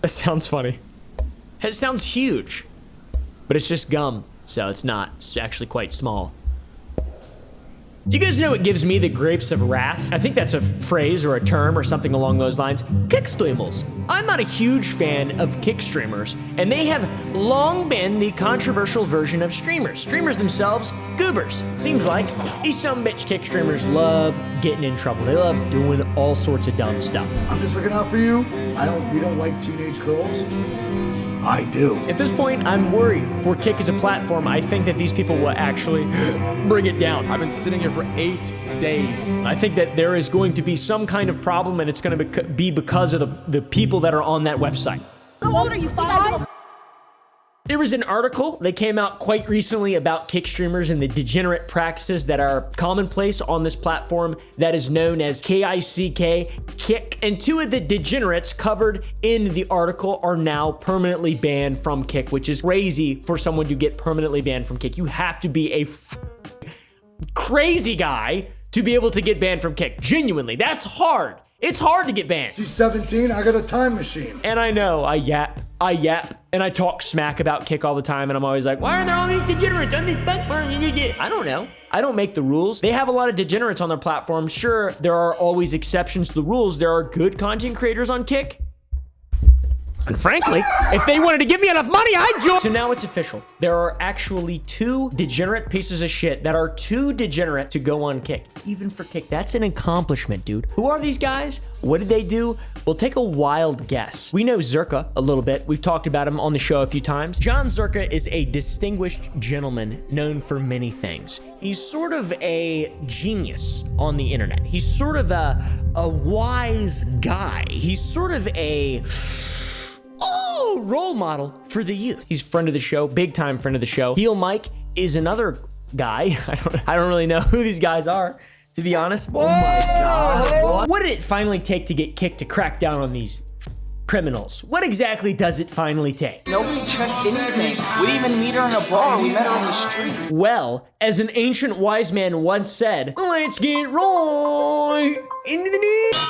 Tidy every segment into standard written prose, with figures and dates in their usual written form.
That sounds funny. It sounds huge, but it's just gum, so it's not. It's actually quite small. Do you guys know what gives me the grapes of wrath? I think that's a phrase or a term or something along those lines. Kickstreamers. I'm not a huge fan of kick streamers, and they have long been the controversial version of streamers. Streamers themselves, goobers. Seems like these sumbitch kick streamers love getting in trouble. They love doing all sorts of dumb stuff. I'm just looking out for you. You don't like teenage girls? I do. At this point, I'm worried for Kick as a platform. I think that these people will actually bring it down. I've been sitting here for 8 days. I think that there is going to be some kind of problem, and it's going to be because of the people that are on that website. How old are you, 5? There was an article that came out quite recently about kick streamers and the degenerate practices that are commonplace on this platform that is known as KICK, Kick. And 2 of the degenerates covered in the article are now permanently banned from Kick, which is crazy for someone to get permanently banned from Kick. You have to be a crazy guy to be able to get banned from Kick. Genuinely, that's hard. It's hard to get banned. She's 17, I got a time machine. And I know, I yap, and I talk smack about Kick all the time, and I'm always like, why are there all these degenerates on this platform? I don't know. I don't make the rules. They have a lot of degenerates on their platform. Sure, there are always exceptions to the rules. There are good content creators on Kick. And frankly, if they wanted to give me enough money, I'd join. So now it's official. There are actually 2 degenerate pieces of shit that are too degenerate to go on Kick. Even for Kick, that's an accomplishment, dude. Who are these guys? What did they do? We'll take a wild guess. We know Zherka a little bit. We've talked about him on the show a few times. John Zherka is a distinguished gentleman known for many things. He's sort of a genius on the internet. He's sort of a wise guy. He's sort of a role model for the youth. He's a friend of the show, big time friend of the show. Heel Mike is another guy. I don't really know who these guys are, to be honest. Oh my God. What did it finally take to get Kick to crack down on these criminals? What exactly does it finally take? Nobody checked anything. We didn't even meet her in a bar. We met her on the street. Well, as an ancient wise man once said, let's get right into the news.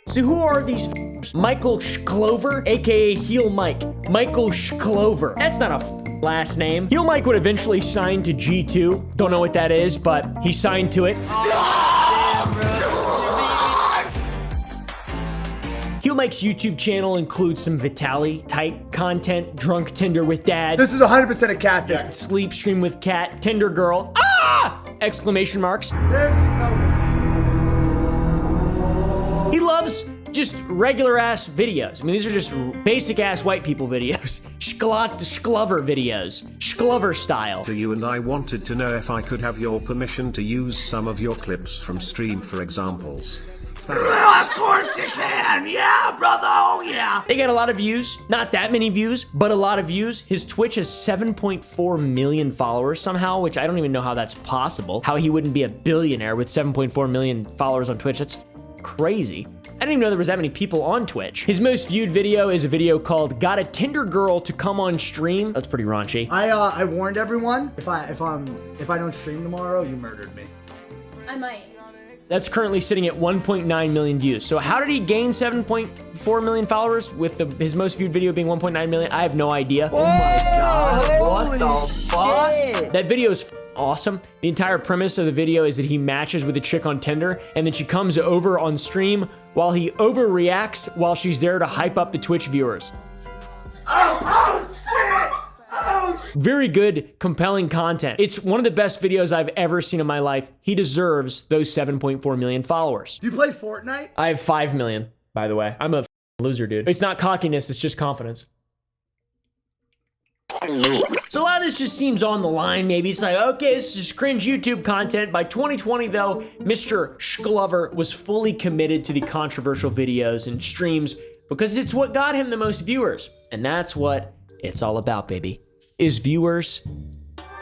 So who are these Michael Shklover, aka Heel Mike. Michael Shklover. That's not a last name. Heel Mike would eventually sign to G2. Don't know what that is, but he signed to it. Heel Mike's YouTube channel includes some Vitaly type content, drunk Tinder with dad. This is 100% a catfish. Sleep stream with cat, Tinder girl. Ah! Exclamation marks. There's no way. He loves just regular ass videos. I mean, these are just basic ass white people videos. Shklover videos. Shklover style. To you, and I wanted to know if I could have your permission to use some of your clips from stream for examples. Of course you can. Yeah, brother. Oh, yeah. They got a lot of views. Not that many views, but a lot of views. His Twitch has 7.4 million followers somehow, which I don't even know how that's possible. How he wouldn't be a billionaire with 7.4 million followers on Twitch. That's crazy. I didn't even know there was that many people on Twitch. His most viewed video is a video called "Got a Tinder Girl to Come on Stream." That's pretty raunchy. I warned everyone. If I don't stream tomorrow, you murdered me. I might. That's currently sitting at 1.9 million views. So how did he gain 7.4 million followers with his most viewed video being 1.9 million? I have no idea. Oh my God. What the fuck? That video is awesome. The entire premise of the video is that he matches with a chick on Tinder, and then she comes over on stream while he overreacts while she's there to hype up the Twitch viewers. Very good, compelling content. It's one of the best videos I've ever seen in my life. He deserves those 7.4 million followers. Do you play Fortnite? I have 5 million, by the way. I'm a loser, dude. It's not cockiness, it's just confidence. So a lot of this just seems on the line, maybe. It's like, okay, this is cringe YouTube content. By 2020, though, Mr. Shklover was fully committed to the controversial videos and streams because it's what got him the most viewers. And that's what it's all about, baby. Is viewers,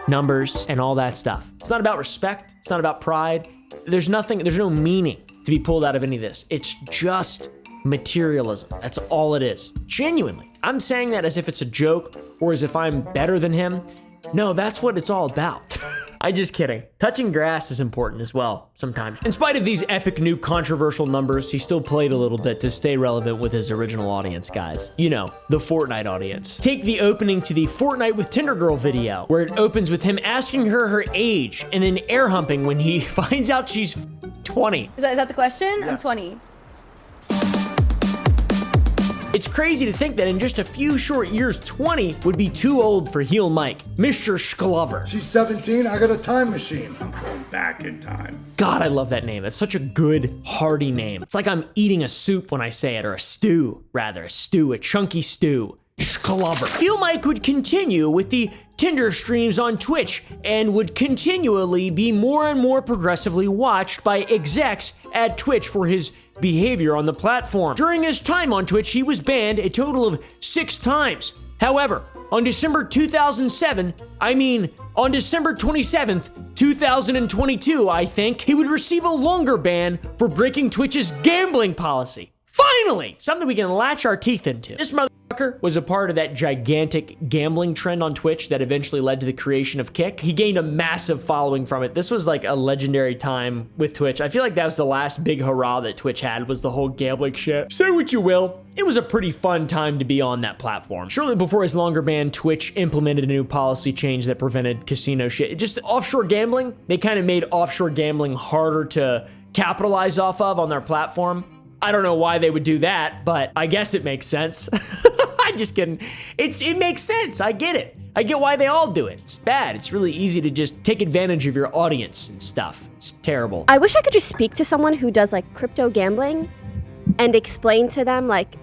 numbers, and all that stuff. It's not about respect. It's not about pride. There's no meaning to be pulled out of any of this. It's just materialism. That's all it is. Genuinely. I'm saying that as if it's a joke or as if I'm better than him. No, that's what it's all about. I'm just kidding. Touching grass is important as well, sometimes. In spite of these epic new controversial numbers, he still played a little bit to stay relevant with his original audience, guys. You know, the Fortnite audience. Take the opening to the Fortnite with Tinder Girl video, where it opens with him asking her age and then air humping when he finds out she's 20. Is that the question? Yes. I'm 20. It's crazy to think that in just a few short years, 20 would be too old for Heel Mike, Mr. Shklover. She's 17. I got a time machine. I'm going back in time. God, I love that name. That's such a good, hearty name. It's like I'm eating a soup when I say it, or a stew, rather. A stew, a chunky stew. Shklover. Heel Mike would continue with the Tinder streams on Twitch and would continually be more and more progressively watched by execs at Twitch for his behavior on the platform. During his time on Twitch, he was banned a total of 6 times. However, on December 2007, on December 27th, 2022, I think, he would receive a longer ban for breaking Twitch's gambling policy. Finally, something we can latch our teeth into. This motherfucker was a part of that gigantic gambling trend on Twitch that eventually led to the creation of Kick. He gained a massive following from it. This was like a legendary time with Twitch. I feel like that was the last big hurrah that Twitch had, was the whole gambling shit. Say what you will, it was a pretty fun time to be on that platform. Shortly before his longer ban, Twitch implemented a new policy change that prevented casino shit. Just offshore gambling, they kind of made offshore gambling harder to capitalize off of on their platform. I don't know why they would do that, but I guess it makes sense. I'm just kidding. It makes sense. I get it. I get why they all do it. It's bad. It's really easy to just take advantage of your audience and stuff. It's terrible. I wish I could just speak to someone who does like crypto gambling and explain to them like,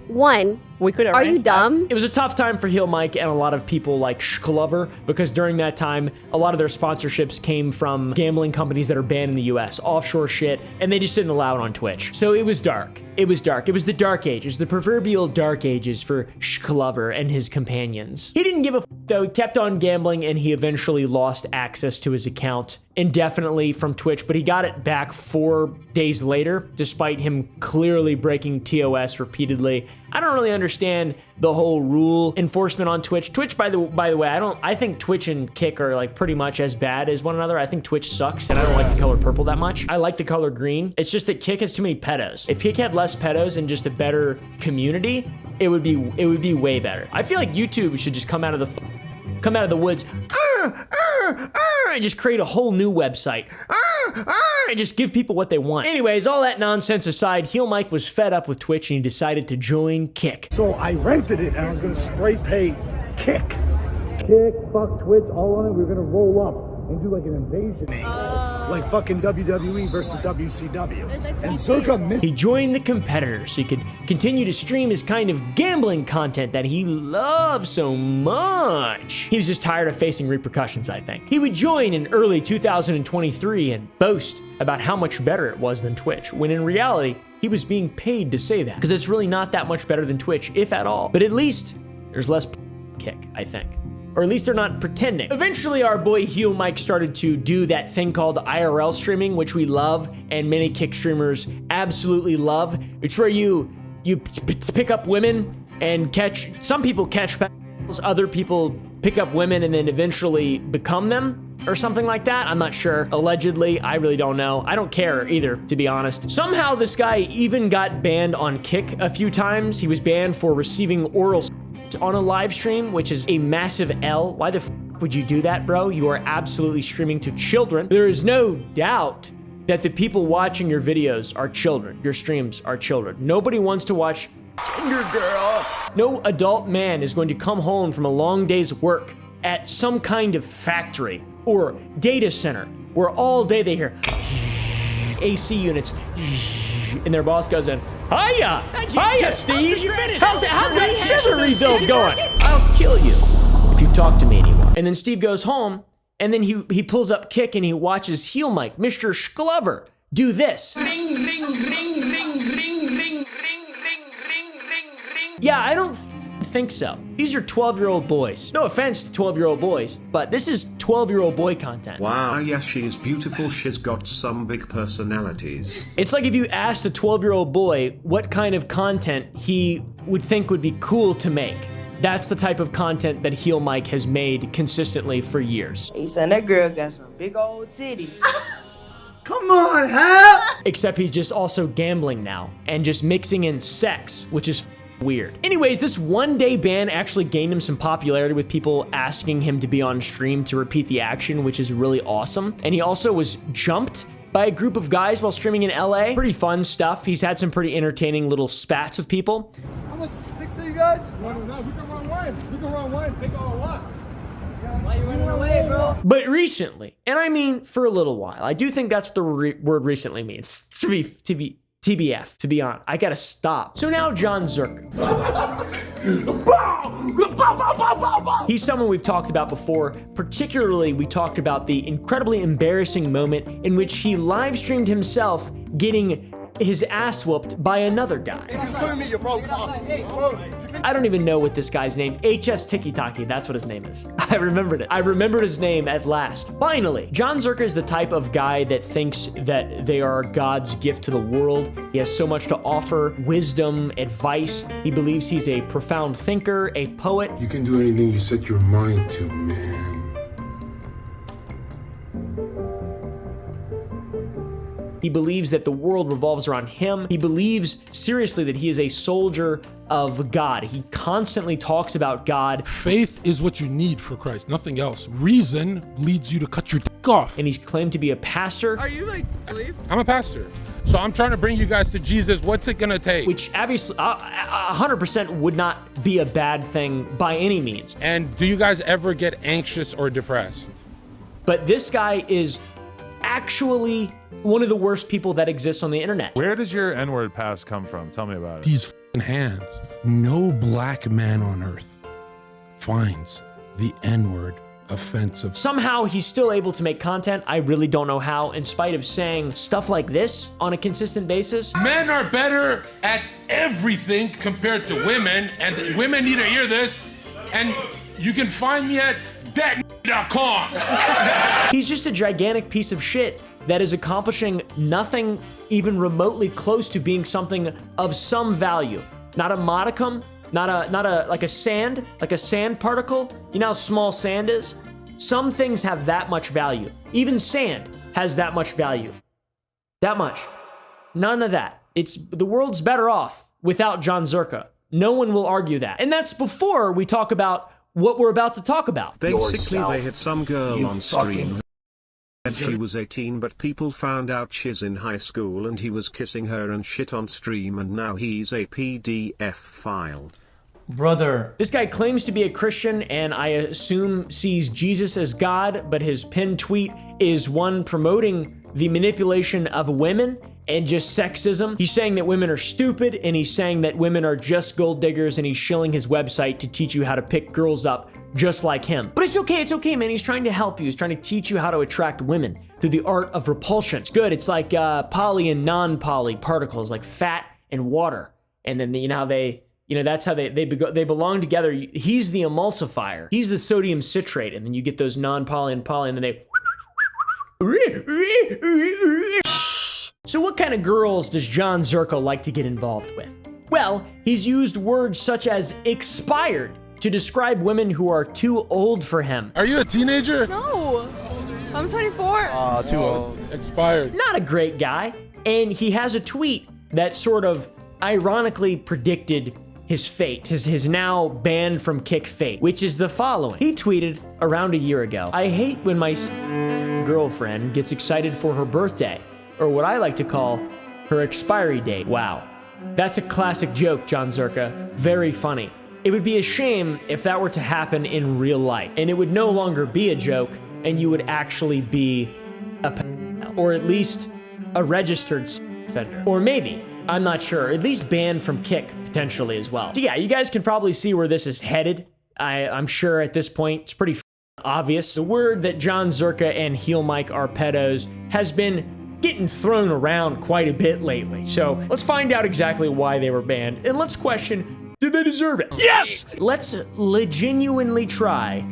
one, are you dumb? It was a tough time for Heel Mike and a lot of people like Shklover, because during that time, a lot of their sponsorships came from gambling companies that are banned in the US, offshore shit, and they just didn't allow it on Twitch. So it was dark. It was dark. It was the dark ages, the proverbial dark ages for Shklover and his companions. He didn't give a f though. He kept on gambling and he eventually lost access to his account indefinitely from Twitch, but he got it back 4 days later, despite him clearly breaking TOS repeatedly. I don't really understand the whole rule enforcement on Twitch. Twitch, by the way, I think Twitch and Kick are like pretty much as bad as one another. I think Twitch sucks, and I don't like the color purple that much. I like the color green. It's just that Kick has too many pedos. If Kick had less pedos and just a better community, it would be way better. I feel like YouTube should just come out of the woods and just create a whole new website and just give people what they want. Anyways, all that nonsense aside, Heel Mike was fed up with Twitch and he decided to join Kick. So I rented it and I was gonna spray paint Kick. Kick, fuck Twitch, all on it. We were gonna roll up and do like an invasion angle. Like fucking WWE versus WCW. And Circa missed. He joined the competitors so he could continue to stream his kind of gambling content that he loves so much. He was just tired of facing repercussions, I think. He would join in early 2023 and boast about how much better it was than Twitch, when in reality, he was being paid to say that, because it's really not that much better than Twitch, if at all. But at least there's less Kick, I think. Or at least they're not pretending. Eventually, our boy Heel Mike started to do that thing called IRL streaming, which we love, and many Kick streamers absolutely love. It's where you pick up women and catch, some people catch pedophiles, other people pick up women and then eventually become them, or something like that. I'm not sure. Allegedly, I really don't know. I don't care either, to be honest. Somehow this guy even got banned on Kick a few times. He was banned for receiving oral on a live stream, which is a massive L. Why the f would you do that, bro? You are absolutely streaming to children. There is no doubt that the people watching your videos are children. Your streams are children. Nobody wants to watch Tinder Girl. No adult man is going to come home from a long day's work at some kind of factory or data center where all day they hear AC units and their boss goes in, Hiya, Steve. How's that sugar rebuild going? I'll kill you if you talk to me anymore. And then Steve goes home, and then he pulls up Kick and he watches Heel Mike, Mr. Shklover, do this. Yeah, I don't think so. These are 12-year-old boys. No offense to 12-year-old boys, but this is 12-year-old boy content. Wow, yeah, she is beautiful. She's got some big personalities. It's like if you asked a 12-year-old boy what kind of content he would think would be cool to make. That's the type of content that Heel Mike has made consistently for years. Hey son, that girl got some big old titties. Come on, Hal! Except he's just also gambling now and just mixing in sex, which is weird. Anyways, this one-day ban actually gained him some popularity with people asking him to be on stream to repeat the action, which is really awesome. And he also was jumped by a group of guys while streaming in LA. Pretty fun stuff. He's had some pretty entertaining little spats with people. How much? 6 of you guys? No, we can run one. We can run one. Pick all one. Why you running away, bro? But recently, and I mean for a little while, I do think that's what the word recently means. TBF, to be honest. I gotta stop. So now John Zerka. He's someone we've talked about before. Particularly, we talked about the incredibly embarrassing moment in which he live streamed himself getting his ass whooped by another guy. I don't even know what this guy's name. HS Tiki Taki, that's what his name is. I remembered it. I remembered his name at last. Finally, John Zerka is the type of guy that thinks that they are God's gift to the world. He has so much to offer, wisdom, advice. He believes he's a profound thinker, a poet. You can do anything you set your mind to, man. He believes that the world revolves around him. He believes seriously that he is a soldier of God. He constantly talks about God. Faith is what you need for Christ, nothing else. Reason leads you to cut your dick off. And he's claimed to be a pastor. Are you like, believe? I'm a pastor. So I'm trying to bring you guys to Jesus. What's it gonna take? Which obviously 100% would not be a bad thing by any means. And do you guys ever get anxious or depressed? But this guy is actually one of the worst people that exists on the internet. Where does your N-word pass come from? Tell me about it. These f***ing hands. No black man on earth finds the N-word offensive. Somehow he's still able to make content. I really don't know how, in spite of saying stuff like this on a consistent basis. Men are better at everything compared to women, and women need to hear this. And you can find me at that.com. He's just a gigantic piece of shit that is accomplishing nothing even remotely close to being something of some value. Not a modicum, not a like a sand particle. You know how small sand is? Some things have that much value. Even sand has that much value. That much. None of that. The world's better off without John Zerka. No one will argue that. And that's before we talk about what we're about to talk about. Basically, they had some girl on stream. She was 18, but people found out she's in high school and he was kissing her and shit on stream, and now he's a PDF file. Brother. This guy claims to be a Christian and I assume sees Jesus as God, but his pinned tweet is one promoting the manipulation of women and just sexism. He's saying that women are stupid, and he's saying that women are just gold diggers, and he's shilling his website to teach you how to pick girls up just like him. But it's okay, man. He's trying to help you. He's trying to teach you how to attract women through the art of repulsion. It's good. It's like poly and non-poly particles, like fat and water. And then you know how that's how they belong together. He's the emulsifier. He's the sodium citrate, and then you get those non-poly and poly, and then they. So what kind of girls does John Zerka like to get involved with? Well, he's used words such as expired to describe women who are too old for him. Are you a teenager? No, I'm 24. Too old. Expired. Not a great guy. And he has a tweet that sort of ironically predicted his fate, his now banned from Kick fate, which is the following. He tweeted around a year ago, "I hate when my girlfriend gets excited for her birthday, or what I like to call her expiry date." Wow. That's a classic joke, John Zerka. Very funny. It would be a shame if that were to happen in real life, and it would no longer be a joke, and you would actually be a or at least a registered offender. Or maybe, I'm not sure, at least banned from Kick potentially as well. So yeah, you guys can probably see where this is headed. I'm sure at this point it's pretty obvious. The word that John Zerka and Heel Mike are pedos has been getting thrown around quite a bit lately. So let's find out exactly why they were banned, and let's question, did they deserve it? Yes! Let's genuinely try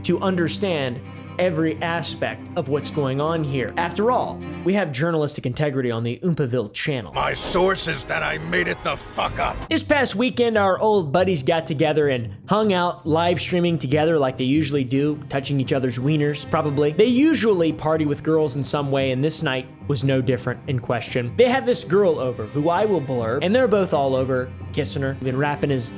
to understand every aspect of what's going on here. After all, we have journalistic integrity on the Oompaville channel. My source is that I made it the fuck up. This past weekend, our old buddies got together and hung out live streaming together like they usually do, touching each other's wieners, probably. They usually party with girls in some way, and this night was no different in question. They have this girl over, who I will blurb, and they're both all over, kissing her, been wrapping his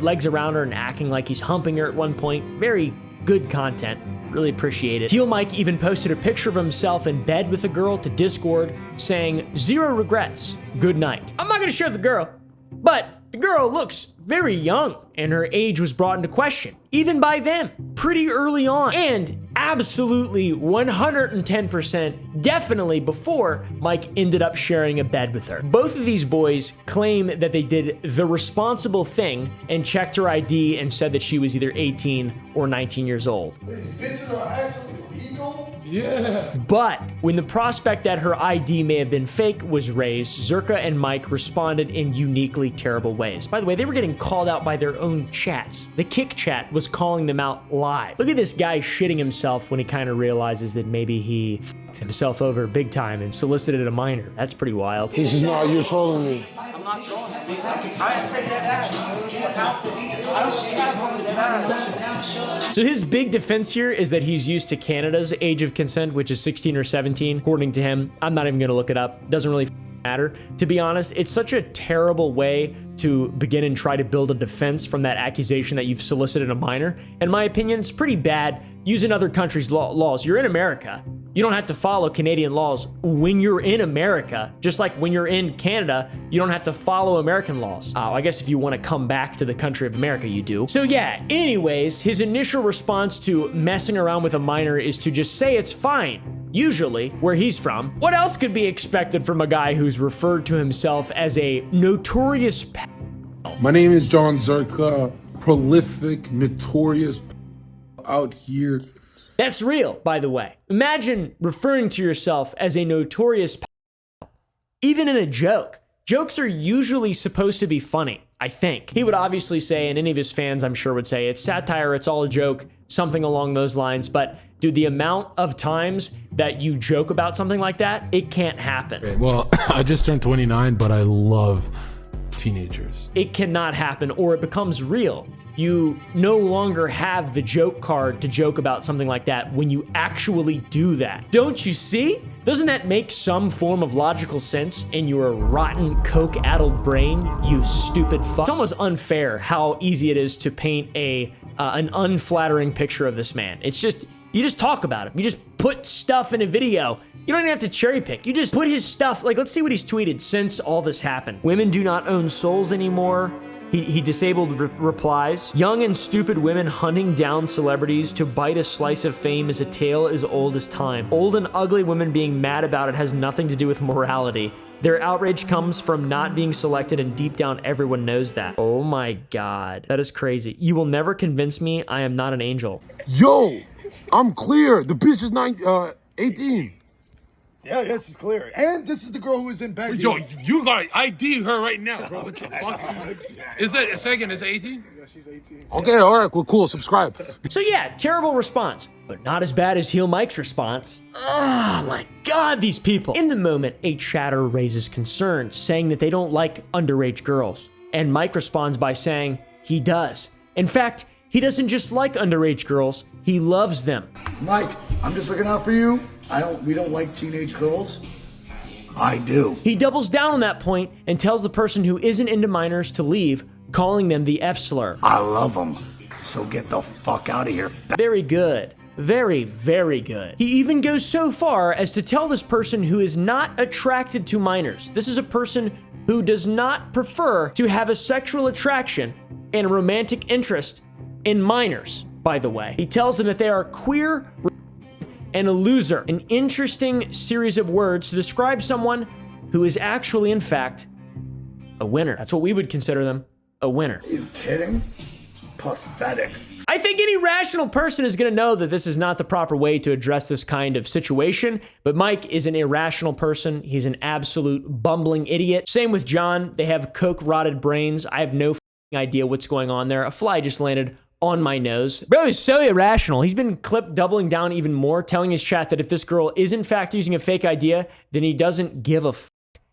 legs around her and acting like he's humping her at one point. Very good content. Really appreciate it. Heel Mike even posted a picture of himself in bed with a girl to Discord saying, "Zero regrets. Good night." I'm not gonna show the girl, but the girl looks very young, and her age was brought into question, even by them, pretty early on, and absolutely 110% definitely before Mike ended up sharing a bed with her. Both of these boys claim that they did the responsible thing and checked her ID and said that she was either 18 or 19 years old. These bitches are actually legal? Yeah. But when the prospect that her ID may have been fake was raised, Zherka and Mike responded in uniquely terrible ways. By the way, they were getting called out by their own chats. The Kick chat was calling them out live. Look at this guy shitting himself when he kind of realizes that maybe he f***ed himself over big time and solicited a minor. That's pretty wild. This is not you trolling me. I'm not trolling. I said that. So his big defense here is that he's used to Canada's age of consent, which is 16 or 17, according to him. I'm not even gonna look it up. Doesn't really matter. To be honest, it's such a terrible way to begin and try to build a defense from that accusation that you've solicited a minor. In my opinion, it's pretty bad using other countries' laws. You're in America. You don't have to follow Canadian laws when you're in America. Just like when you're in Canada, you don't have to follow American laws. I guess if you want to come back to the country of America, you do. So yeah, anyways, his initial response to messing around with a minor is to just say it's fine. Usually, where he's from. What else could be expected from a guy who's referred to himself as a notorious My name is John Zherka, prolific, notorious out here. That's real, by the way. Imagine referring to yourself as a notorious even in a joke. Jokes are usually supposed to be funny, I think. He would obviously say, and any of his fans I'm sure would say, it's satire, it's all a joke, something along those lines. But dude, the amount of times that you joke about something like that, it can't happen. Well, I just turned 29, but I love teenagers. It cannot happen, or it becomes real. You no longer have the joke card to joke about something like that when you actually do that. Don't you see? Doesn't that make some form of logical sense in your rotten, coke-addled brain, you stupid fuck? It's almost unfair how easy it is to paint an unflattering picture of this man. It's just, you just talk about him. You just put stuff in a video. You don't even have to cherry pick. You just put his stuff, like, let's see what he's tweeted since all this happened. Women do not own souls anymore. He disabled replies. Young and stupid women hunting down celebrities to bite a slice of fame is a tale as old as time. Old and ugly women being mad about it has nothing to do with morality. Their outrage comes from not being selected, and deep down everyone knows that. Oh my God, that is crazy. You will never convince me I am not an angel. Yo, I'm clear. The bitch is 18. Yeah, she's clear. And this is the girl who was in bed. Yo, you got ID her right now, bro. What the fuck? Is it, second, is it 18? Yeah, she's 18. Okay, all right, well, cool. Subscribe. So yeah, terrible response, but not as bad as Heel Mike's response. Oh my God, these people. In the moment, a chatter raises concerns, saying that they don't like underage girls. And Mike responds by saying he does. In fact, he doesn't just like underage girls, he loves them. Mike, I'm just looking out for you. We don't like teenage girls. I do. He doubles down on that point and tells the person who isn't into minors to leave, calling them the F slur. I love them. So get the fuck out of here. Very good. Very, very good. He even goes so far as to tell this person who is not attracted to minors. This is a person who does not prefer to have a sexual attraction and romantic interest in minors, by the way. He tells them that they are queer and a loser. An interesting series of words to describe someone who is actually, in fact, a winner. That's what we would consider them, a winner. Are you kidding? Pathetic. I think any rational person is going to know that this is not the proper way to address this kind of situation, but Mike is an irrational person. He's an absolute bumbling idiot. Same with John. They have coke-rotted brains. I have no idea what's going on there. A fly just landed on my nose. Bro is so irrational. He's been clipped doubling down even more, telling his chat that if this girl is in fact using a fake idea, then he doesn't give a f,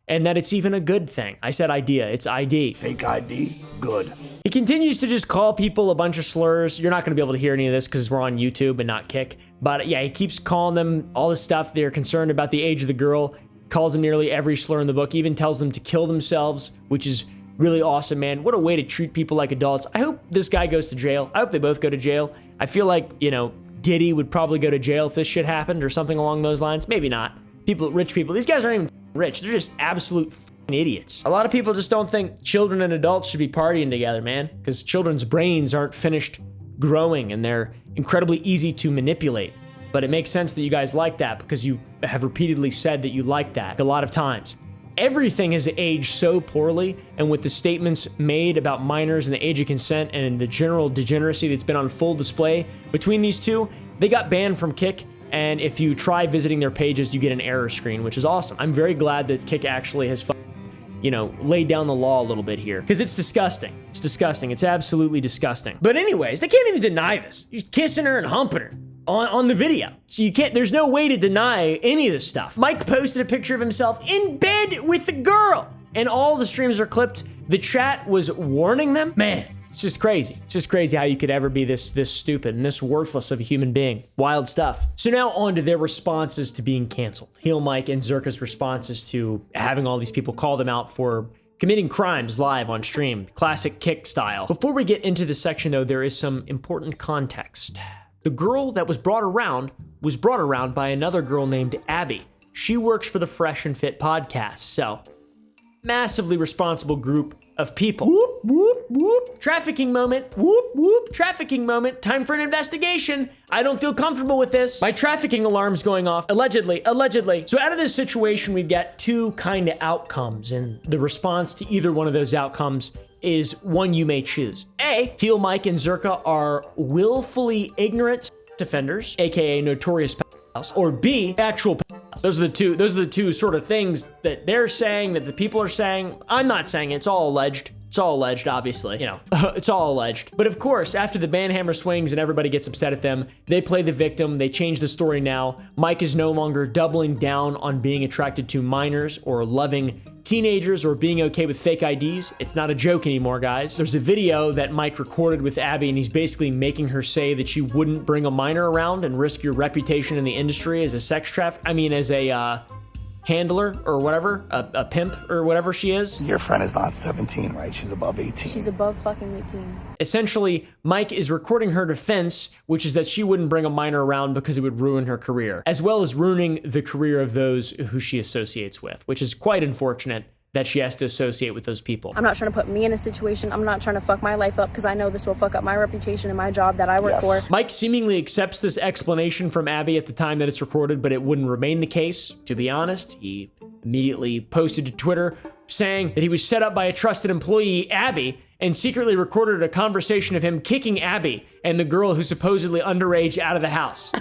and that it's even a good thing. I said idea, it's ID. Fake ID, good. He continues to just call people a bunch of slurs. You're not going to be able to hear any of this because we're on YouTube and not Kick. But yeah, he keeps calling them all this stuff. They're concerned about the age of the girl. Calls them nearly every slur in the book. Even tells them to kill themselves, which is really awesome, man. What a way to treat people like adults. I hope this guy goes to jail. I hope they both go to jail. I feel like, you know, Diddy would probably go to jail if this shit happened or something along those lines. Maybe not. Rich people. These guys aren't even rich. They're just absolute idiots. A lot of people just don't think children and adults should be partying together, man, because children's brains aren't finished growing and they're incredibly easy to manipulate. But it makes sense that you guys like that because you have repeatedly said that you like that a lot of times. Everything has aged so poorly, and with the statements made about minors and the age of consent and the general degeneracy that's been on full display between these two, they got banned from Kick. And if you try visiting their pages, you get an error screen, which is awesome. I'm very glad that Kick actually has, laid down the law a little bit here, because it's disgusting. It's disgusting. It's absolutely disgusting. But anyways, they can't even deny this. He's kissing her and humping her on the video. So you can't, there's no way to deny any of this stuff. Mike posted a picture of himself in bed with the girl, and all the streams are clipped. The chat was warning them. Man, it's just crazy. It's just crazy how you could ever be this stupid and this worthless of a human being. Wild stuff. So now on to their responses to being canceled. Heel Mike and Zherka's responses to having all these people call them out for committing crimes live on stream. Classic Kick style. Before we get into this section though, there is some important context. The girl that was brought around by another girl named Abby. She works for the Fresh and Fit podcast, so massively responsible group of people. Whoop, whoop, whoop. Trafficking moment. Whoop, whoop. Trafficking moment. Time for an investigation. I don't feel comfortable with this. My trafficking alarm's going off. Allegedly. So out of this situation, we've got two kind of outcomes, and the response to either one of those outcomes is one you may choose. A, Heel Mike and Zherka are willfully ignorant offenders, aka notorious pedophiles, or B, actual pedophiles. Those are the two sort of things that they're saying, that the people are saying. I'm not saying it. It's all alleged. It's all alleged, obviously. It's all alleged. But of course, after the ban hammer swings and everybody gets upset at them, they play the victim. They change the story now. Mike is no longer doubling down on being attracted to minors or loving teenagers or being okay with fake IDs. It's not a joke anymore, guys. There's a video that Mike recorded with Abby, and he's basically making her say that you wouldn't bring a minor around and risk your reputation in the industry as a as a handler or whatever, a pimp or whatever she is. Your friend is not 17, right? She's above 18. She's above fucking 18. Essentially, Mike is recording her defense, which is that she wouldn't bring a minor around because it would ruin her career, as well as ruining the career of those who she associates with, which is quite unfortunate that she has to associate with those people. I'm not trying to put me in a situation. I'm not trying to fuck my life up because I know this will fuck up my reputation and my job that I work for. Mike seemingly accepts this explanation from Abby at the time that it's recorded, but it wouldn't remain the case. To be honest, he immediately posted to Twitter saying that he was set up by a trusted employee, Abby, and secretly recorded a conversation of him kicking Abby and the girl who's supposedly underage out of the house.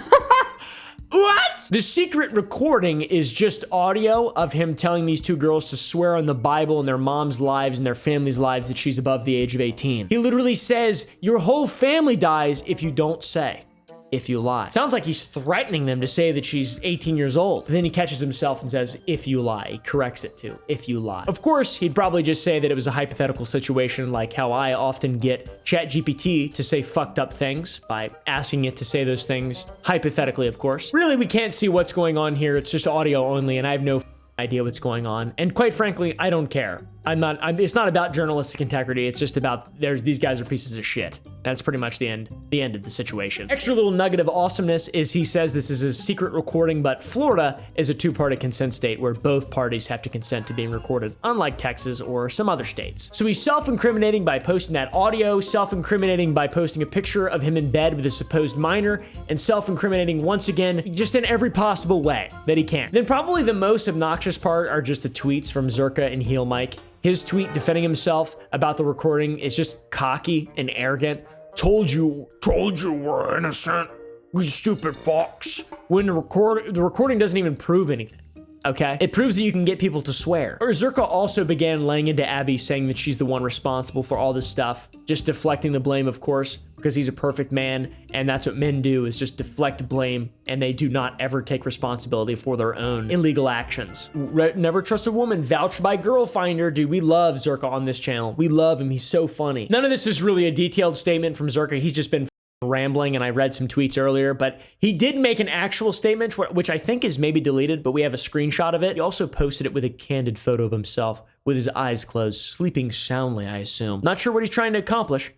What? The secret recording is just audio of him telling these two girls to swear on the Bible and their mom's lives and their family's lives that she's above the age of 18. He literally says, your whole family dies if you don't say, if you lie. Sounds like he's threatening them to say that she's 18 years old. Then he catches himself and says, if you lie. He corrects it to, if you lie. Of course, he'd probably just say that it was a hypothetical situation, like how I often get ChatGPT to say fucked up things by asking it to say those things, hypothetically, of course. Really, we can't see what's going on here. It's just audio only, and I have no idea what's going on. And quite frankly, I don't care. It's not about journalistic integrity. It's just about these guys are pieces of shit. That's pretty much the end of the situation. Extra little nugget of awesomeness is he says this is a secret recording, but Florida is a two-party consent state where both parties have to consent to being recorded, unlike Texas or some other states. So he's self-incriminating by posting that audio, self-incriminating by posting a picture of him in bed with a supposed minor, and self-incriminating once again, just in every possible way that he can. Then probably the most obnoxious part are just the tweets from Zherka and Heel Mike. His tweet defending himself about the recording is just cocky and arrogant. Told you we're innocent, you stupid fox. When the recording doesn't even prove anything. okay? It proves that you can get people to swear. Or Zherka also began laying into Abby, saying that she's the one responsible for all this stuff, just deflecting the blame, of course, because he's a perfect man, and that's what men do, is just deflect blame, and they do not ever take responsibility for their own illegal actions. Never trust a woman, vouched by Girl Finder. Dude, we love Zherka on this channel. We love him, he's so funny. None of this is really a detailed statement from Zherka, he's just been rambling, and I read some tweets earlier, but he did make an actual statement, which I think is maybe deleted, but we have a screenshot of it. He also posted it with a candid photo of himself with his eyes closed, sleeping soundly, I assume. Not sure what he's trying to accomplish,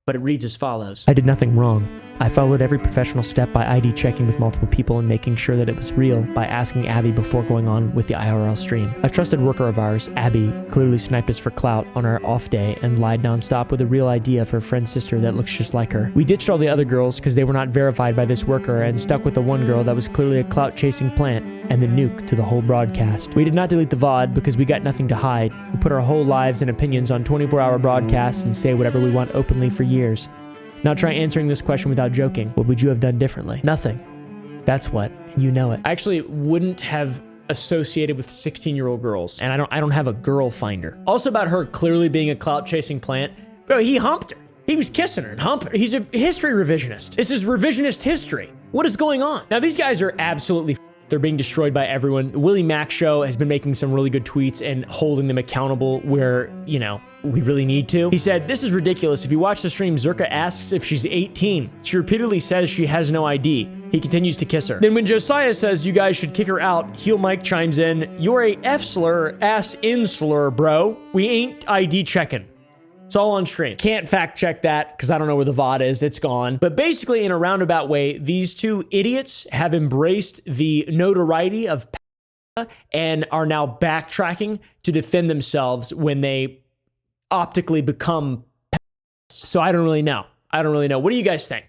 but it reads as follows. I did nothing wrong. I followed every professional step by ID checking with multiple people and making sure that it was real by asking Abby before going on with the IRL stream. A trusted worker of ours, Abby, clearly sniped us for clout on our off day and lied nonstop with a real ID of her friend's sister that looks just like her. We ditched all the other girls because they were not verified by this worker and stuck with the one girl that was clearly a clout-chasing plant and the nuke to the whole broadcast. We did not delete the VOD because we got nothing to hide. We put our whole lives and opinions on 24-hour broadcasts and say whatever we want openly for years. Now try answering this question without joking. What would you have done differently? Nothing. That's what, and you know it. I actually wouldn't have associated with 16-year-old girls, and I don't have a girl finder. Also about her clearly being a clout-chasing plant. Bro, he humped her. He was kissing her and humping her. He's a history revisionist. This is revisionist history. What is going on? Now these guys are absolutely they're being destroyed by everyone. The Willie Mack Show has been making some really good tweets and holding them accountable where, you know, we really need to. He said, "This is ridiculous. If you watch the stream, Zherka asks if she's 18. She repeatedly says she has no ID. He continues to kiss her. Then when Josiah says you guys should kick her out, Heel Mike chimes in, you're a F slur, ass in slur, bro. We ain't ID checking." It's all on stream. Can't fact check that because I don't know where the VOD is. It's gone. But basically, in a roundabout way, these two idiots have embraced the notoriety of and are now backtracking to defend themselves when they optically become. So I don't really know. What do you guys think?